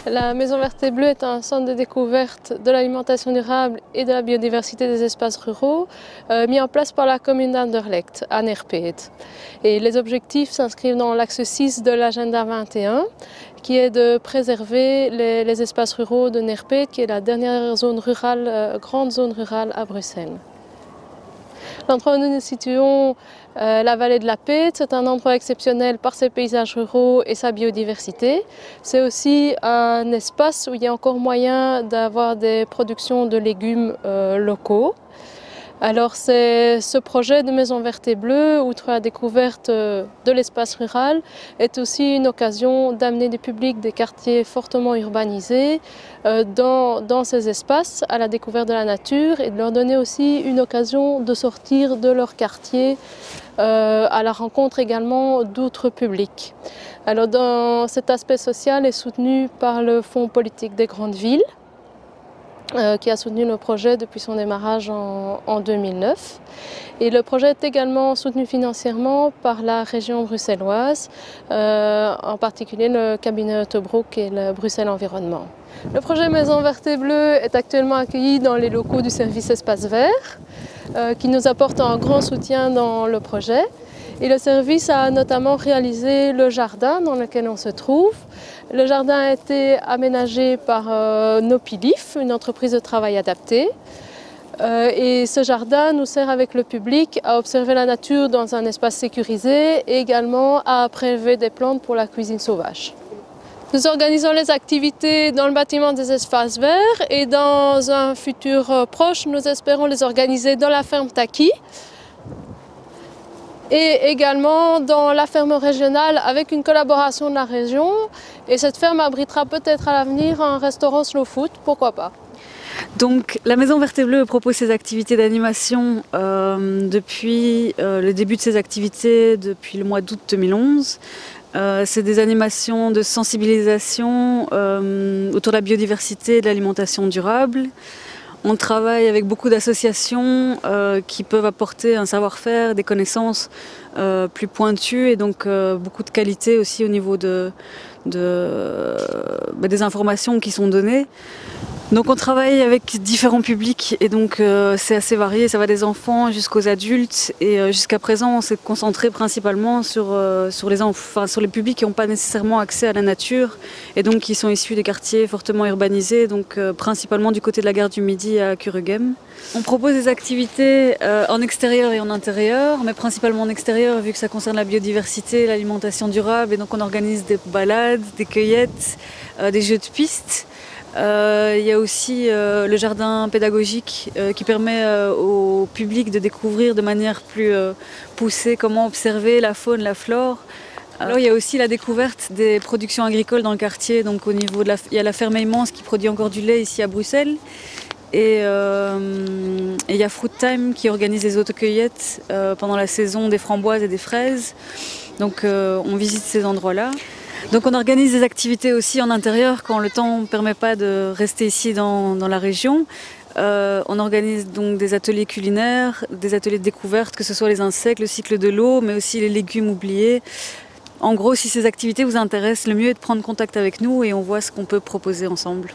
La Maison Verte et Bleue est un centre de découverte de l'alimentation durable et de la biodiversité des espaces ruraux mis en place par la commune d'Anderlecht, à Nerpeet. Et les objectifs s'inscrivent dans l'axe 6 de l'agenda 21, qui est de préserver les espaces ruraux de Nerpeet, qui est la dernière zone rurale, grande zone rurale à Bruxelles. L'endroit où nous nous situons, la vallée de la Peet, c'est un endroit exceptionnel par ses paysages ruraux et sa biodiversité. C'est aussi un espace où il y a encore moyen d'avoir des productions de légumes locaux. Alors c'est ce projet de Maison Verte et Bleue, outre la découverte de l'espace rural, est aussi une occasion d'amener des publics des quartiers fortement urbanisés dans ces espaces à la découverte de la nature et de leur donner aussi une occasion de sortir de leur quartier à la rencontre également d'autres publics. Alors cet aspect social est soutenu par le Fonds politique des grandes villes, qui a soutenu le projet depuis son démarrage en 2009. Et le projet est également soutenu financièrement par la région bruxelloise, en particulier le cabinet Autobroek et le Bruxelles Environnement. Le projet Maison Verte et Bleue est actuellement accueilli dans les locaux du service Espace Vert, qui nous apporte un grand soutien dans le projet. Et le service a notamment réalisé le jardin dans lequel on se trouve. Le jardin a été aménagé par Nopilif, une entreprise de travail adapté. Et ce jardin nous sert avec le public à observer la nature dans un espace sécurisé et également à prélever des plantes pour la cuisine sauvage. Nous organisons les activités dans le bâtiment des espaces verts et dans un futur proche, nous espérons les organiser dans la ferme Taki et également dans la ferme régionale avec une collaboration de la région. Et cette ferme abritera peut-être à l'avenir un restaurant slow food, pourquoi pas. Donc la Maison Verte et Bleue propose ses activités d'animation depuis le début de ses activités, depuis le mois d'août 2011. C'est des animations de sensibilisation autour de la biodiversité et de l'alimentation durable. On travaille avec beaucoup d'associations qui peuvent apporter un savoir-faire, des connaissances plus pointues et donc beaucoup de qualité aussi au niveau des informations qui sont données. Donc on travaille avec différents publics et donc c'est assez varié, ça va des enfants jusqu'aux adultes et jusqu'à présent on s'est concentré principalement sur les publics qui n'ont pas nécessairement accès à la nature et donc qui sont issus des quartiers fortement urbanisés, donc principalement du côté de la gare du Midi à Curugem. On propose des activités en extérieur et en intérieur, mais principalement en extérieur vu que ça concerne la biodiversité, l'alimentation durable et donc on organise des balades, des cueillettes, des jeux de piste. Il y a aussi le jardin pédagogique qui permet au public de découvrir de manière plus poussée comment observer la faune, la flore. Alors il y a aussi la découverte des productions agricoles dans le quartier. Donc au niveau il y a la ferme immense qui produit encore du lait ici à Bruxelles. Et il y a Fruit Time qui organise les autocueillettes pendant la saison des framboises et des fraises. Donc on visite ces endroits-là. Donc on organise des activités aussi en intérieur quand le temps ne permet pas de rester ici dans la région. On organise donc des ateliers culinaires, des ateliers de découverte, que ce soit les insectes, le cycle de l'eau, mais aussi les légumes oubliés. En gros, si ces activités vous intéressent, le mieux est de prendre contact avec nous et on voit ce qu'on peut proposer ensemble.